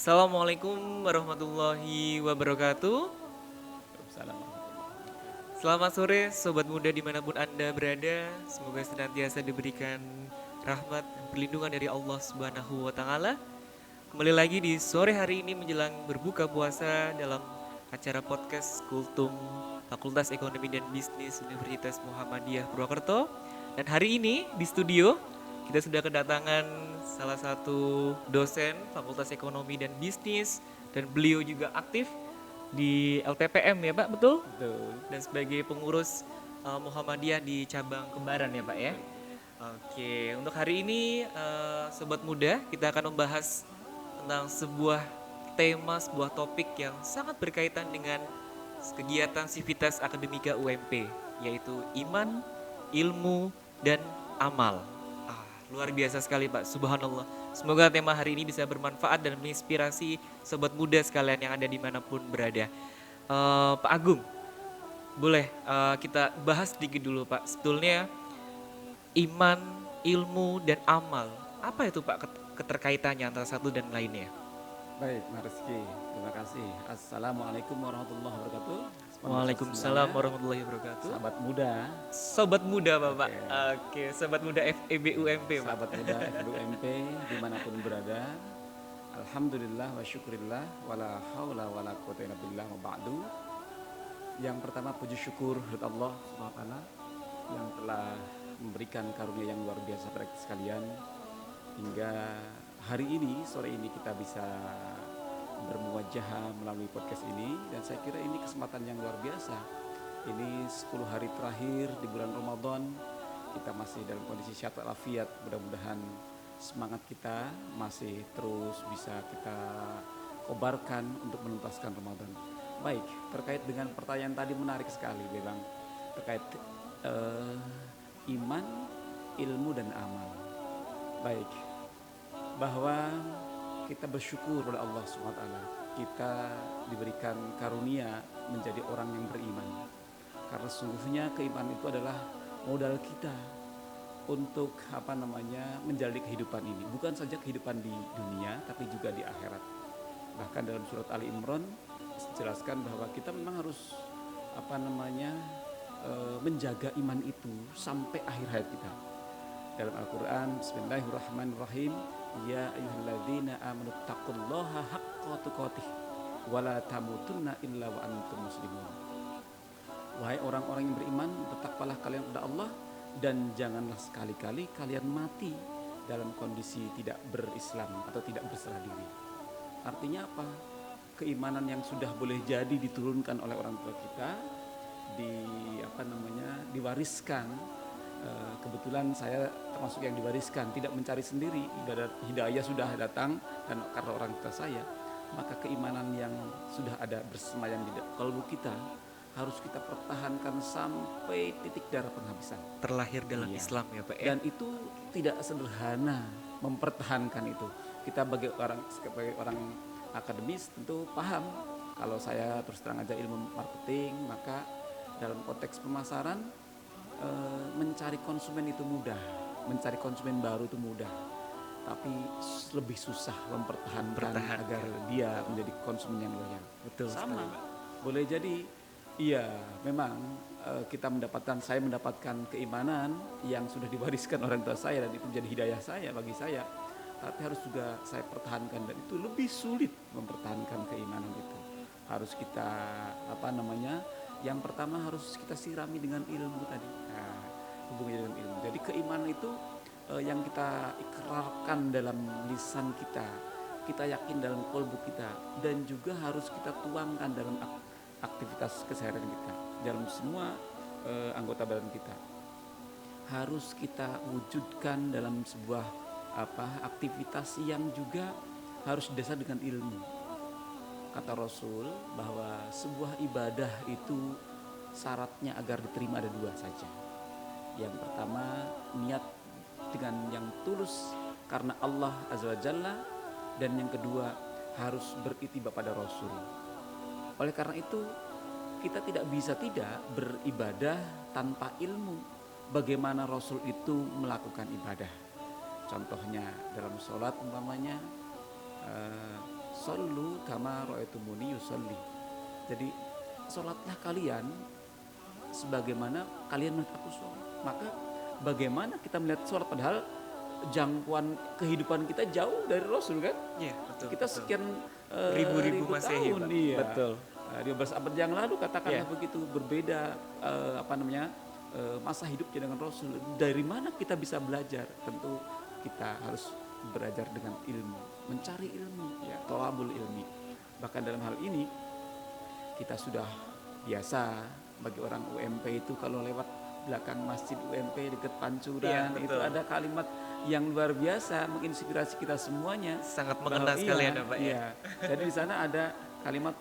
Assalamualaikum warahmatullahi wabarakatuh. Waalaikumsalam warahmatullahi wabarakatuh. Selamat sore Sobat Muda dimanapun Anda berada. Semoga senantiasa diberikan rahmat dan perlindungan dari Allah Subhanahu wa Ta'ala. Kembali lagi di sore hari ini menjelang berbuka puasa dalam acara podcast Kultum Fakultas Ekonomi dan Bisnis Universitas Muhammadiyah Purwokerto. Dan hari ini di studio kita sudah kedatangan salah satu dosen Fakultas Ekonomi dan Bisnis dan beliau juga aktif di LTPM ya Pak, betul? Betul, Dan sebagai pengurus Muhammadiyah di cabang Kembaran ya Pak ya. betul. Oke, untuk hari ini Sobat Muda kita akan membahas tentang sebuah tema, sebuah topik yang sangat berkaitan dengan kegiatan Sivitas Akademika UMP, yaitu iman, ilmu, dan amal. Luar biasa sekali Pak, subhanallah. Semoga tema hari ini bisa bermanfaat dan menginspirasi sobat muda sekalian yang ada dimanapun berada. Pak Agung, boleh kita bahas sedikit dulu Pak. Sebetulnya iman, ilmu, dan amal. Apa itu Pak keterkaitannya antara satu dan lainnya? Baik, Mas Rizky, terima kasih. Assalamualaikum warahmatullahi wabarakatuh. Pemirsa Waalaikumsalam semuanya, warahmatullahi wabarakatuh. sahabat muda, Sobat muda Bapak. oke, Oke, sobat muda FEBUMP Pak. sahabat muda FBUMP dimanapun berada. Alhamdulillah wa syukurillah wala haula wala quwata illa billah wa ba'du. Yang pertama puji syukur kepada Allah SWT yang telah memberikan karunia yang luar biasa pada kita sekalian hingga hari ini, sore ini kita bisa bermuwajah melalui podcast ini, dan saya kira ini kesempatan yang luar biasa. Ini 10 hari terakhir di bulan Ramadan, kita masih dalam kondisi sehat walafiat. Mudah-mudahan semangat kita masih terus bisa kita kobarkan untuk menuntaskan Ramadan. Baik, terkait dengan pertanyaan tadi menarik sekali memang terkait iman, ilmu dan amal. Baik, bahwa kita bersyukur kepada Allah SWT. Kita diberikan karunia menjadi orang yang beriman. Karena sungguhnya keimanan itu adalah modal kita untuk menjalani kehidupan ini. Bukan saja kehidupan di dunia, tapi juga di akhirat. Bahkan dalam surat Ali Imran dijelaskan bahwa kita memang harus menjaga iman itu sampai akhir hayat kita. Dalam Al-Quran, Bismillahirrahmanirrahim, Ya ayyuhalladzina amanu taqullaha haqqa tuqatih wa la tamutunna illa wa antum muslimun. Wahai orang-orang yang beriman, bertakwalah kalian kepada Allah dan janganlah sekali-kali kalian mati dalam kondisi tidak berislam atau tidak berserah diri. Artinya apa? Keimanan yang sudah boleh jadi diturunkan oleh orang tua kita, diwariskan. Kebetulan saya termasuk yang diwariskan, tidak mencari sendiri, ibadat hidayah sudah datang dan karena orang tua saya, maka keimanan yang sudah ada bersemayam di kalbu kita harus kita pertahankan sampai titik darah penghabisan. Terlahir dalam Iya. Islam ya Pak ya. Dan itu tidak sederhana mempertahankan itu. Kita sebagai orang akademis tentu paham. Kalau saya terus terang aja ilmu marketing, maka dalam konteks pemasaran mencari konsumen itu mudah, mencari konsumen baru itu mudah, tapi lebih susah mempertahankan agar dia menjadi konsumen yang loyal. Betul Sama, sekali Pak. boleh jadi iya memang saya mendapatkan keimanan yang sudah diwariskan orang tua saya dan itu menjadi hidayah saya bagi saya, tapi harus juga saya pertahankan, dan itu lebih sulit mempertahankan keimanan itu. Harus kita yang pertama harus kita sirami dengan ilmu tadi. Nah, hubungannya dengan ilmu. Jadi keimanan itu yang kita ikrarkan dalam lisan kita, kita yakin dalam kalbu kita, dan juga harus kita tuangkan dalam aktivitas keseharian kita, dalam semua anggota badan kita. Harus kita wujudkan dalam sebuah aktivitas yang juga harus didasar dengan ilmu. Kata Rasul bahwa sebuah ibadah itu syaratnya agar diterima ada dua saja. Yang pertama, niat dengan yang tulus karena Allah Azza wa Jalla, dan yang kedua harus berittiba pada Rasul. Oleh karena itu, kita tidak bisa tidak beribadah tanpa ilmu bagaimana Rasul itu melakukan ibadah. Contohnya dalam sholat umpamanya, Shollu kama ra'aitumuni yusolli. Jadi sholatlah kalian sebagaimana kalian melihat aku sholat. Maka bagaimana kita melihat sholat padahal jangkauan kehidupan kita jauh dari Rasul kan? Iya, betul. Kita betul. sekian Ribu-ribu ribu Masehi, tahun Pak. iya. Betul. 12 abad yang lalu katakanlah Iya. begitu berbeda masa hidupnya dengan Rasul. Dari mana kita bisa belajar? Tentu kita harus belajar dengan ilmu, mencari ilmu, ya, thalabul ilmi. Bahkan dalam hal ini kita sudah biasa bagi orang UMP itu kalau lewat belakang masjid UMP dekat Pancuran Iya, itu betul. ada kalimat yang luar biasa menginspirasi kita semuanya. Sangat mengena sekali ya, Pak ya. Iya. Jadi di sana ada kalimat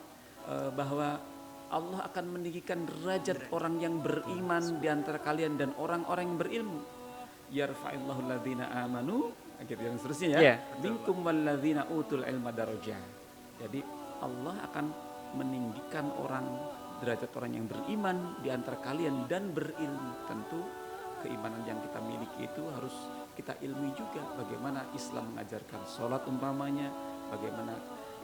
bahwa Allah akan meninggikan derajat orang yang beriman di antara kalian dan orang-orang yang berilmu. Yarfa'illahu alladzina amanu, gitu yang seterusnya ya. Iya, betul, Minkum walladzina utul ilma darajah. Jadi Allah akan meninggikan derajat orang yang beriman di antara kalian dan berilmu. Tentu keimanan yang kita miliki itu harus kita ilmi juga. Bagaimana Islam mengajarkan sholat umpamanya, bagaimana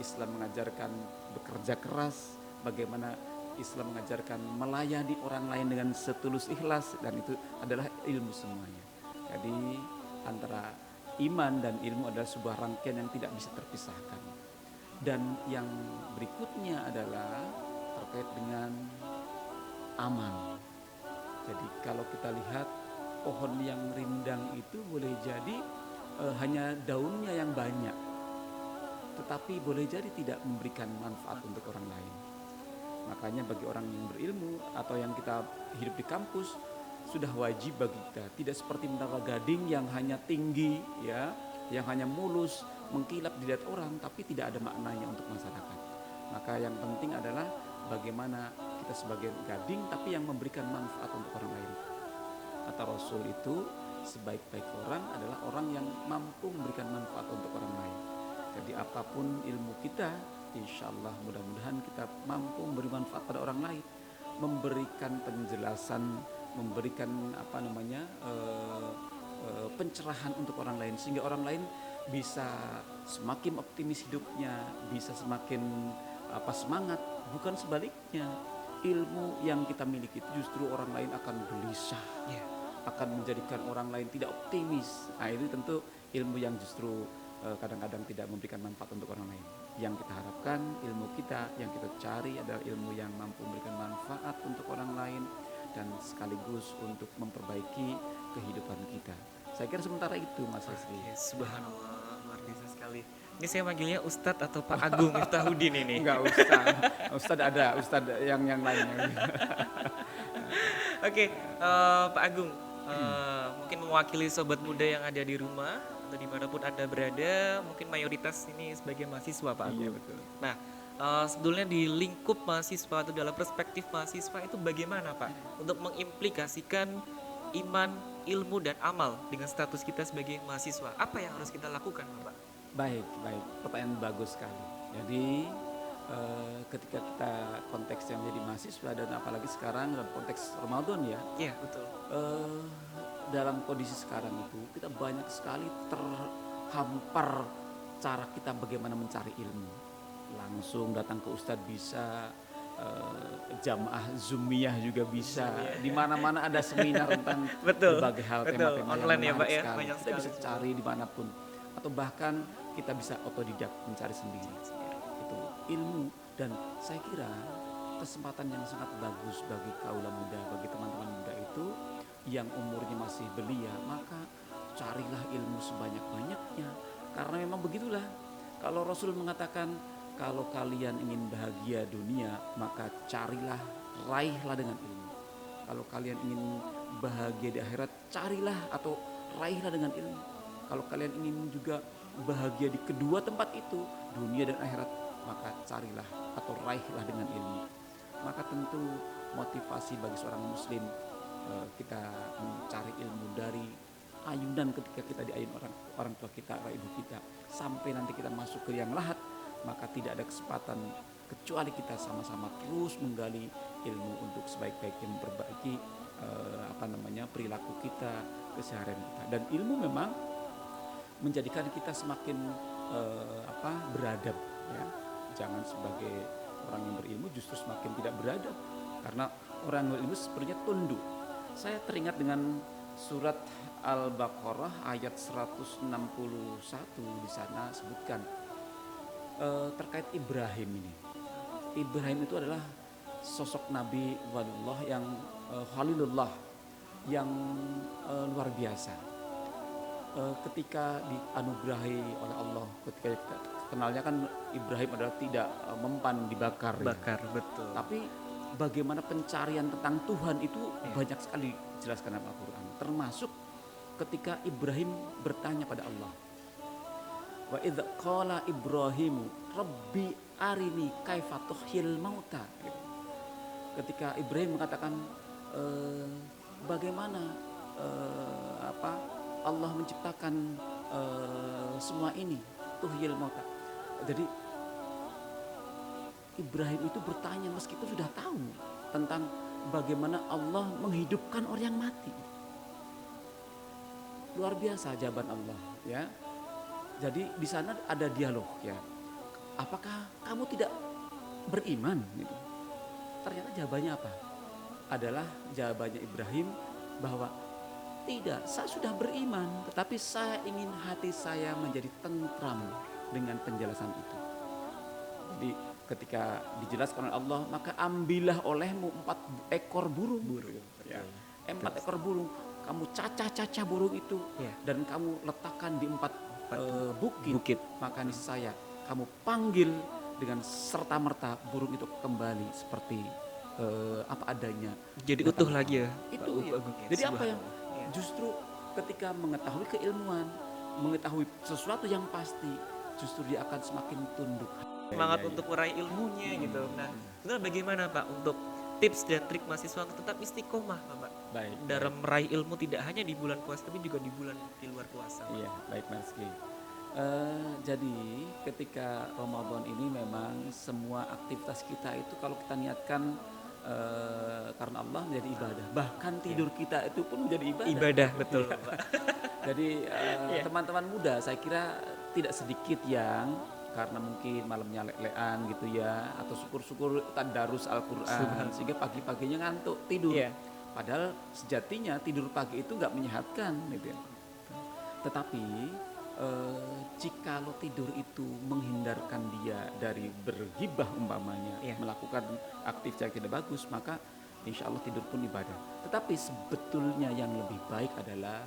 Islam mengajarkan bekerja keras, bagaimana Islam mengajarkan melayani orang lain dengan setulus ikhlas, dan itu adalah ilmu semuanya. Jadi antara iman dan ilmu adalah sebuah rangkaian yang tidak bisa terpisahkan. Dan yang berikutnya adalah terkait dengan amal. Jadi kalau kita lihat pohon yang rindang itu boleh jadi hanya daunnya yang banyak, tetapi boleh jadi tidak memberikan manfaat untuk orang lain. Makanya bagi orang yang berilmu atau yang kita hidup di kampus, sudah wajib bagi kita tidak seperti menara gading yang hanya tinggi ya, yang hanya mulus mengkilap di lihat orang tapi tidak ada maknanya untuk masyarakat. Maka yang penting adalah bagaimana kita sebagai gading tapi yang memberikan manfaat untuk orang lain. Kata Rasul itu, sebaik-baik orang adalah orang yang mampu memberikan manfaat untuk orang lain. Jadi apapun ilmu kita, insya Allah mudah-mudahan kita mampu memberi manfaat pada orang lain, memberikan penjelasan, memberikan pencerahan untuk orang lain, sehingga orang lain bisa semakin optimis hidupnya, bisa semakin semangat. Bukan sebaliknya, ilmu yang kita miliki itu justru orang lain akan gelisah, Iya. akan menjadikan orang lain tidak optimis. Nah itu tentu ilmu yang justru kadang-kadang tidak memberikan manfaat untuk orang lain. Yang kita harapkan ilmu kita yang kita cari adalah ilmu yang mampu memberikan manfaat untuk orang lain dan sekaligus untuk memperbaiki kehidupan kita. Saya kira sementara itu Mas Asri. Ya, subhanallah, luar biasa sekali. Ini saya manggilnya Ustadz atau Pak Agung Miftahudin ini. Enggak Ustadz ada Ustadz yang lainnya. Oke, Pak Agung, mungkin mewakili sobat muda yang ada di rumah atau dimanapun Anda berada, mungkin mayoritas ini sebagai mahasiswa, Pak Agung. Iya betul. Nah, sebetulnya di lingkup mahasiswa atau dalam perspektif mahasiswa itu bagaimana, Pak, untuk mengimplikasikan iman, ilmu, dan amal dengan status kita sebagai mahasiswa? Apa yang harus kita lakukan, Pak? Baik, pertanyaan bagus sekali. Jadi ketika kita konteksnya menjadi mahasiswa dan apalagi sekarang dalam konteks Ramadan ya, Iya, betul. dalam kondisi sekarang itu kita banyak sekali terhampar cara kita bagaimana mencari ilmu. Langsung datang ke Ustadz bisa, jamaah Zoomiyah juga bisa. Di mana-mana ada seminar tentang Betul, berbagai hal, betul. tema-tema Online yang ya, Pak, menarik ya, sekali. banyak Kita sekali bisa semua. cari dimanapun, atau bahkan kita bisa otodidak mencari sendiri. Itu ilmu, dan saya kira kesempatan yang sangat bagus bagi kaula muda, bagi teman-teman muda itu yang umurnya masih belia, maka carilah ilmu sebanyak-banyaknya. Karena memang begitulah, kalau Rasul mengatakan kalau kalian ingin bahagia dunia, maka carilah, raihlah dengan ilmu. Kalau kalian ingin bahagia di akhirat, carilah atau raihlah dengan ilmu. Kalau kalian ingin juga bahagia di kedua tempat itu, dunia dan akhirat, maka carilah atau raihlah dengan ilmu. Maka tentu motivasi bagi seorang muslim, kita mencari ilmu dari ayunan ketika kita diayun orang tua kita, orang ibu kita, sampai nanti kita masuk ke yang lahat, maka tidak ada kesempatan kecuali kita sama-sama terus menggali ilmu untuk sebaik-baiknya memperbaiki perilaku kita, keseharian kita. Dan ilmu memang menjadikan kita semakin beradab, ya. Jangan sebagai orang yang berilmu justru semakin tidak beradab, karena orang yang berilmu sebenarnya tunduk. Saya teringat dengan surat Al-Baqarah ayat 161, di sana sebutkan terkait Ibrahim ini. Ibrahim itu adalah sosok Nabi Walillah yang Khalilullah yang luar biasa. Ketika dianugerahi oleh Allah, ketika kita kenalnya kan Ibrahim adalah tidak mempan dibakar, ya. Bakar, betul. Tapi bagaimana pencarian tentang Tuhan itu Ya. banyak sekali dijelaskan dalam Al-Quran. Termasuk ketika Ibrahim bertanya pada Allah. Wa idh qala Ibrahimu Rabbi arini kaifa tuhyil mauta. Ketika Ibrahim mengatakan bagaimana Allah menciptakan semua ini, tuhyil mauta. Jadi Ibrahim itu bertanya meskipun sudah tahu tentang bagaimana Allah menghidupkan orang yang mati. Luar biasa jawaban Allah, ya. Jadi di sana ada dialog, ya. Apakah kamu tidak beriman? Gitu. Ternyata jawabannya apa? Adalah jawabannya Ibrahim bahwa tidak, saya sudah beriman, tetapi saya ingin hati saya menjadi tentram dengan penjelasan itu. Jadi ketika dijelaskan oleh Allah, maka ambillah olehmu 4 ekor burung. Ya. 4 ekor burung, kamu cacah-cacah burung itu, Ya. dan kamu letakkan di 4 bukit. Bukit. Maka niscaya kamu panggil dengan serta-merta burung itu kembali seperti apa adanya. Jadi utuh lagi ya. Itu Pak ya. Bukit. Jadi apa yang Subhanallah. Ya. justru ketika mengetahui keilmuan, mengetahui sesuatu yang pasti, justru dia akan semakin tunduk. Semangat Ya, ya, untuk meraih ilmunya gitu. Nah, sebenarnya bagaimana Pak untuk tips dan trik mahasiswa untuk tetap istiqomah Pak baik. dalam meraih ilmu tidak hanya di bulan puasa tapi juga di bulan di luar puasa. Iya, baik Mas Ki. Jadi ketika Ramadan ini memang semua aktivitas kita itu kalau kita niatkan karena Allah menjadi ibadah. Bahkan tidur kita itu pun menjadi ibadah. Ibadah, betul Iya. Pak. Jadi teman-teman muda saya kira tidak sedikit yang karena mungkin malamnya lek-lekan gitu ya, atau syukur-syukur tadarus Al-Quran sehingga pagi-paginya ngantuk tidur. Iya. Padahal sejatinya tidur pagi itu nggak menyehatkan gitu ya. Tetapi jika lo tidur itu menghindarkan dia dari bergibah umpamanya, Iya. melakukan aktivitas yang tidak bagus, maka insya Allah tidur pun ibadah. Tetapi sebetulnya yang lebih baik adalah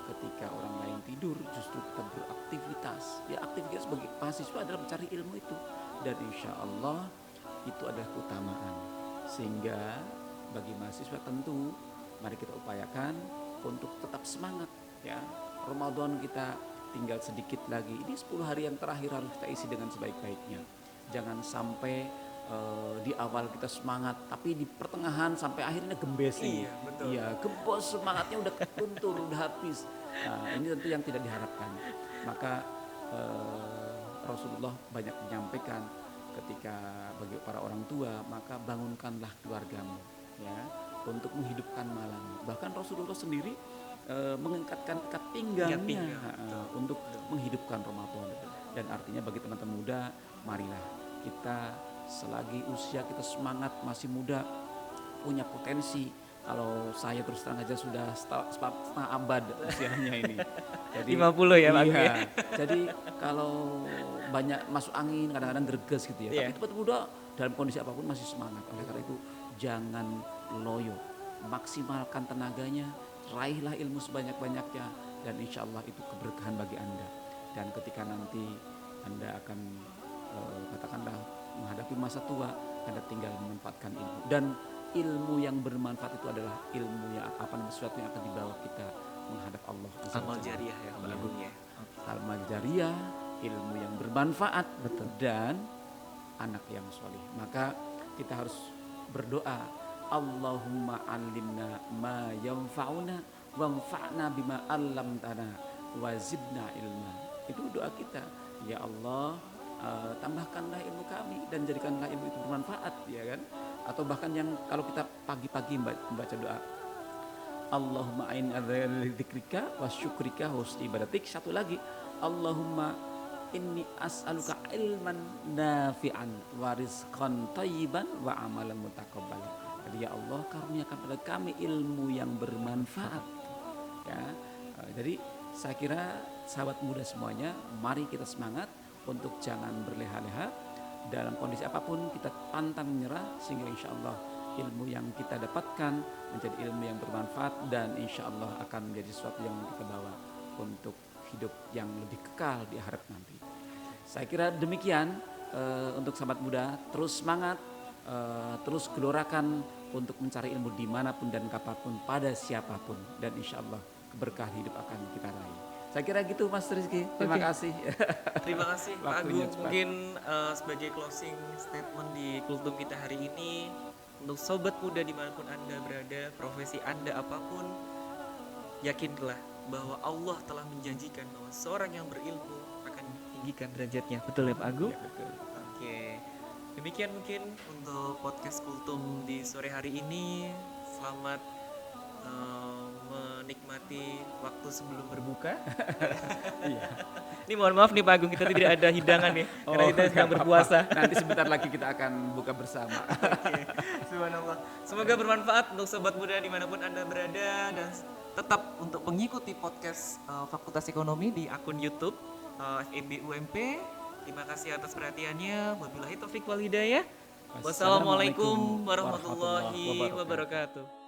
ketika orang lain tidur justru kita beraktivitas. Ya, aktivitas sebagai mahasiswa adalah mencari ilmu itu, dan insya Allah itu adalah keutamaan. Sehingga bagi mahasiswa tentu mari kita upayakan untuk tetap semangat, ya. Ramadan kita tinggal sedikit lagi. Ini 10 hari yang terakhir harus kita isi dengan sebaik-baiknya. Jangan sampai di awal kita semangat, tapi di pertengahan sampai akhirnya gembes. Iya, betul. Iya, gembos, semangatnya udah luntur, udah habis. Nah, ini tentu yang tidak diharapkan. Maka Rasulullah banyak menyampaikan ketika bagi para orang tua, maka bangunkanlah keluargamu, ya, untuk menghidupkan malam. Bahkan Rasulullah sendiri mengangkatkan ikat pinggangnya untuk menghidupkan Ramadan. Dan artinya bagi teman-teman muda, marilah kita selagi usia kita semangat, masih muda, punya potensi. Kalau saya terus terang aja sudah setengah abad usianya ini. Jadi 50 ya Pak. iya, jadi kalau banyak masuk angin kadang-kadang greges gitu ya. Iya. Tapi teman muda dalam kondisi apapun masih semangat. Oleh karena itu jangan loyo, maksimalkan tenaganya, raihlah ilmu sebanyak-banyaknya, dan insya Allah itu keberkahan bagi Anda. Dan ketika nanti Anda akan katakanlah menghadapi masa tua, Anda tinggal memanfaatkan ilmu. Dan ilmu yang bermanfaat itu adalah ilmu yang sesuatu yang akan dibawa kita menghadap Allah. Amal jariah ya Pak Agung ya. Amal jariah, ilmu yang bermanfaat, Betul. dan anak yang soleh. Maka kita harus berdoa, Allahumma alimna ma yanfa'una wanfa'na bima 'allamtana wa zidna ilma. Itu doa kita. Ya Allah, tambahkanlah ilmu kami dan jadikanlah ilmu itu bermanfaat, ya kan? Atau bahkan yang kalau kita pagi-pagi membaca doa, Allahumma a'in ala dzikrika wa syukrika husni ibadatik. Satu lagi, Allahumma inni as'aluka ilman nafi'an wa rizqan thayyiban wa amalan mutaqabbalan. Jadi ya Allah, karuniakan pada kami ilmu yang bermanfaat. Ya, jadi saya kira sahabat muda semuanya, mari kita semangat untuk jangan berleha-leha dalam kondisi apapun, kita pantang menyerah sehingga insya Allah ilmu yang kita dapatkan menjadi ilmu yang bermanfaat dan insya Allah akan menjadi sesuatu yang kita bawa untuk hidup yang lebih kekal di akhirat nanti. Saya kira demikian untuk sahabat muda, terus semangat, terus gelorakan untuk mencari ilmu dimanapun dan kapanpun pada siapapun, dan insya Allah keberkahan hidup akan kita raih. Saya kira gitu Mas Rizky, terima kasih. Terima kasih Pak Waktunya Agung. cepat. Mungkin sebagai closing statement di Kultum kita hari ini, untuk sobat muda dimanapun Anda berada, profesi Anda apapun, yakinlah bahwa Allah telah menjanjikan bahwa seorang yang berilmu akan tinggikan derajatnya. Betul ya Pak Agung? Ya, betul. Oke, demikian mungkin untuk podcast Kultum di sore hari ini. Selamat menikmati waktu sebelum berbuka. Iya. Ini mohon maaf nih Pak Agung, kita tidak ada hidangan nih, karena kita nggak sedang apa-apa. berpuasa. Nanti sebentar lagi kita akan buka bersama. Oke, subhanallah. Semoga bermanfaat untuk sobat muda dimanapun Anda berada, dan tetap untuk mengikuti podcast Fakultas Ekonomi di akun YouTube FEB UMP. Terima kasih atas perhatiannya. Wabillahi taufik wal hidayah. Wassalamualaikum warahmatullahi wabarakatuh.